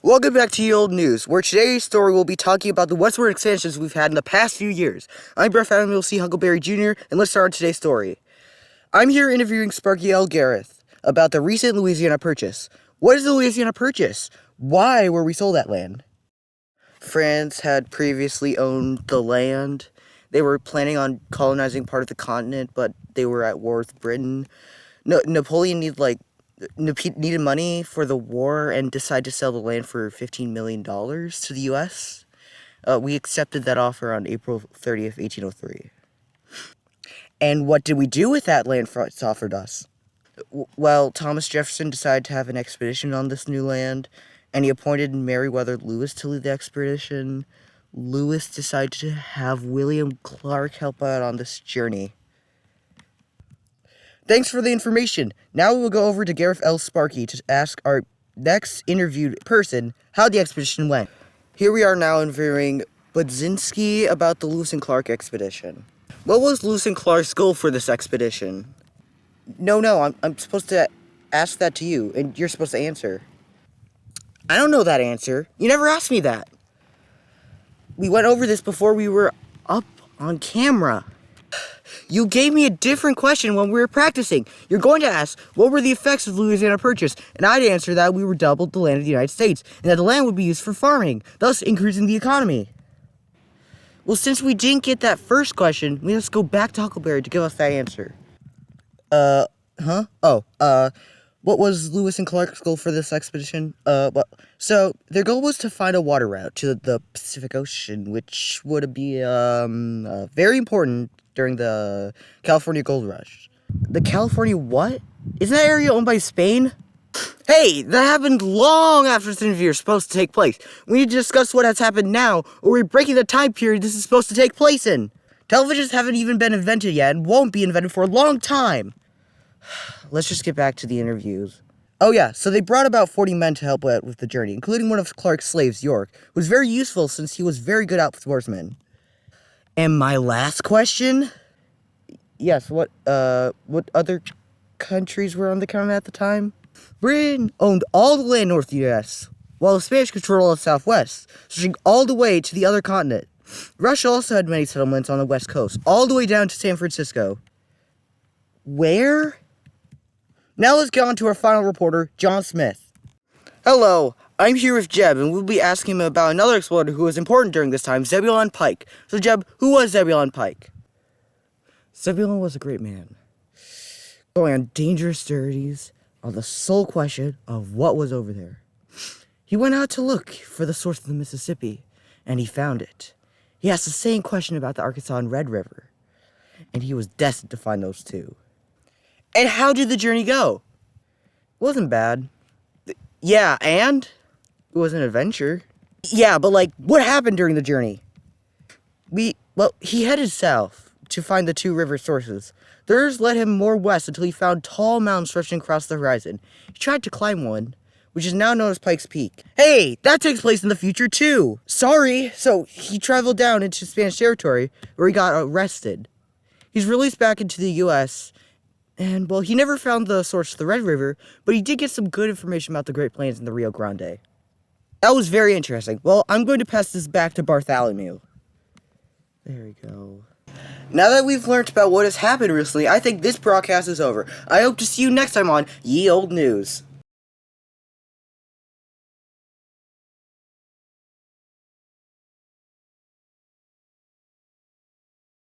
Welcome back to Ye Old News, where today's story will be talking about the westward expansions we've had in the past few years. I'm Bryce C. Huckleberry Jr., and let's start today's story. I'm here interviewing Sparky L. Gareth about the recent Louisiana Purchase. What is the Louisiana Purchase? Why were we sold that land? France had previously owned the land. They were planning on colonizing part of the continent, but they were at war with Britain. Napoleon needed money for the war and decided to sell the land for $15 million to the U.S. We accepted that offer on April 30th, 1803. And what did we do with that land France offered us? Well, Thomas Jefferson decided to have an expedition on this new land, and he appointed Meriwether Lewis to lead the expedition. Lewis decided to have William Clark help out on this journey. Thanks for the information. Now we will go over to Gareth L. Sparky to ask our next interviewed person how the expedition went. Here we are now interviewing Budzinski about the Lewis and Clark expedition. What was Lewis and Clark's goal for this expedition? No, I'm supposed to ask that to you, and you're supposed to answer. I don't know that answer. You never asked me that. We went over this before we were up on camera. You gave me a different question when we were practicing. You're going to ask, what were the effects of the Louisiana Purchase? And I'd answer that we were doubled the land of the United States, and that the land would be used for farming, thus increasing the economy. Well, since we didn't get that first question, we must go back to Huckleberry to give us that answer. What was Lewis and Clark's goal for this expedition? So their goal was to find a water route to the Pacific Ocean, which would be very important during the California Gold Rush. The California what? Isn't that area owned by Spain? Hey, that happened long after this interview is supposed to take place. We need to discuss what has happened now, or we're breaking the time period this is supposed to take place in. Televisions haven't even been invented yet and won't be invented for a long time. Let's just get back to the interviews. Oh yeah, so they brought about 40 men to help out with the journey, including one of Clark's slaves, York, who was very useful since he was very good outdoorsman. And my last question? Yes, what other countries were on the continent at the time? Britain owned all the land north of the U.S., while the Spanish controlled all the southwest, stretching all the way to the other continent. Russia also had many settlements on the west coast, all the way down to San Francisco. Where? Now let's get on to our final reporter, John Smith. Hello, I'm here with Jeb, and we'll be asking him about another explorer who was important during this time, Zebulon Pike. So Jeb, who was Zebulon Pike? Zebulon was a great man, going on dangerous journeys on the sole question of what was over there. He went out to look for the source of the Mississippi, and he found it. He asked the same question about the Arkansas and Red River, and he was destined to find those too. And how did the journey go? It wasn't bad. Yeah, and? It was an adventure. Yeah, but what happened during the journey? He headed south to find the two river sources. Theirs led him more west until he found tall mountains stretching across the horizon. He tried to climb one, which is now known as Pike's Peak. Hey, that takes place in the future too. Sorry. So he traveled down into Spanish territory where he got arrested. He's released back into the U.S., and, he never found the source of the Red River, but he did get some good information about the Great Plains and the Rio Grande. That was very interesting. Well, I'm going to pass this back to Bartholomew. There we go. Now that we've learned about what has happened recently, I think this broadcast is over. I hope to see you next time on Ye Old News.